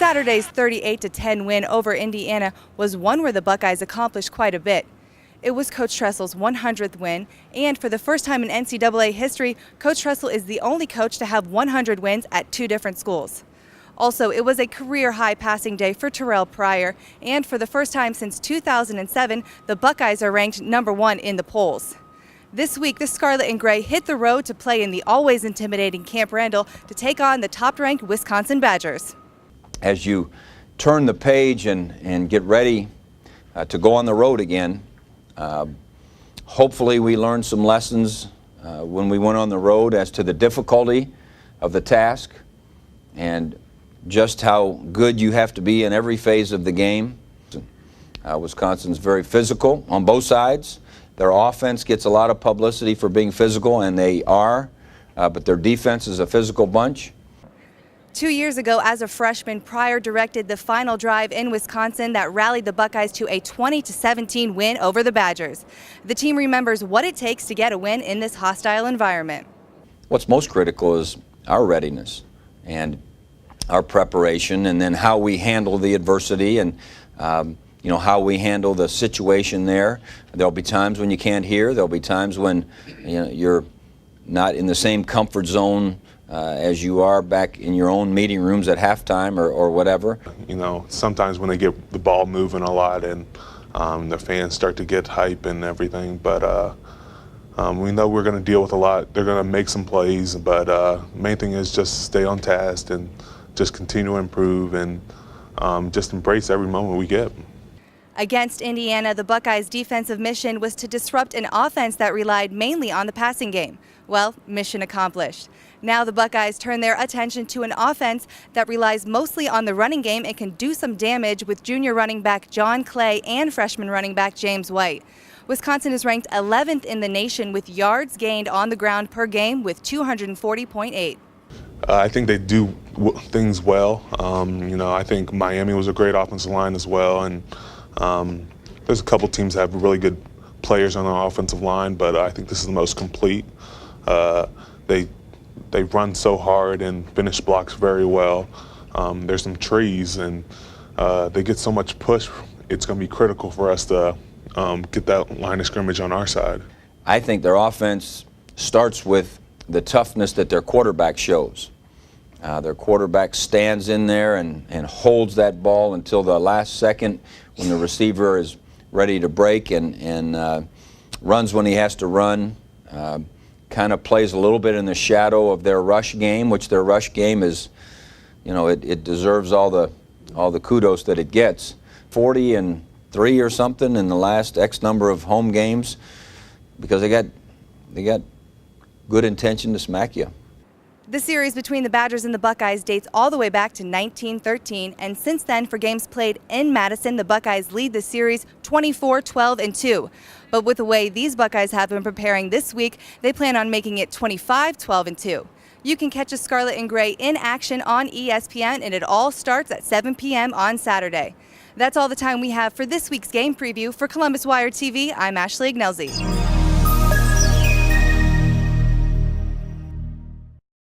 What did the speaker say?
Saturday's 38-10 win over Indiana was one where the Buckeyes accomplished quite a bit. It was Coach Tressel's 100th win, and for the first time in NCAA history, Coach Tressel is the only coach to have 100 wins at two different schools. Also, it was a career-high passing day for Terrell Pryor, and for the first time since 2007, the Buckeyes are ranked #1 in the polls. This week, the Scarlet and Grey hit the road to play in the always intimidating Camp Randall to take on the top-ranked Wisconsin Badgers. As you turn the page and get ready to go on the road again, hopefully we learned some lessons when we went on the road as to the difficulty of the task and just how good you have to be in every phase of the game. Wisconsin's very physical on both sides. Their offense gets a lot of publicity for being physical, and they are, but their defense is a physical bunch. 2 years ago, as a freshman, Pryor directed the final drive in Wisconsin that rallied the Buckeyes to a 20-17 win over the Badgers. The team remembers what it takes to get a win in this hostile environment. What's most critical is our readiness and our preparation, and then how we handle the adversity and how we handle the situation there. There'll be times when you can't hear. There'll be times when you're not in the same comfort zone as you are back in your own meeting rooms at halftime or whatever. Sometimes when they get the ball moving a lot and the fans start to get hype and everything, but we know we're going to deal with a lot. They're going to make some plays, but main thing is just stay on task and just continue to improve and just embrace every moment we get. Against Indiana, the Buckeyes' defensive mission was to disrupt an offense that relied mainly on the passing game. Well, mission accomplished. Now the Buckeyes turn their attention to an offense that relies mostly on the running game and can do some damage with junior running back John Clay and freshman running back James White. Wisconsin is ranked 11th in the nation with yards gained on the ground per game with 240.8. I think they do things well. I think Miami was a great offensive line as well, and there's a couple teams that have really good players on the offensive line, but I think this is the most complete. They run so hard and finish blocks very well. There's some trees, and they get so much push. It's going to be critical for us to get that line of scrimmage on our side. I think their offense starts with the toughness that their quarterback shows. Their quarterback stands in there and holds that ball until the last second when the receiver is ready to break and runs when he has to run. Kind of plays a little bit in the shadow of their rush game, which their rush game is, it deserves all the kudos that it gets. 40-3 or something in the last X number of home games because they got good intention to smack you. The series between the Badgers and the Buckeyes dates all the way back to 1913, and since then, for games played in Madison, the Buckeyes lead the series 24-12-2. But with the way these Buckeyes have been preparing this week, they plan on making it 25-12-2. You can catch a Scarlet and Grey in action on ESPN, and it all starts at 7 p.m. on Saturday. That's all the time we have for this week's game preview. For Columbus Wire TV, I'm Ashley Ignelzi.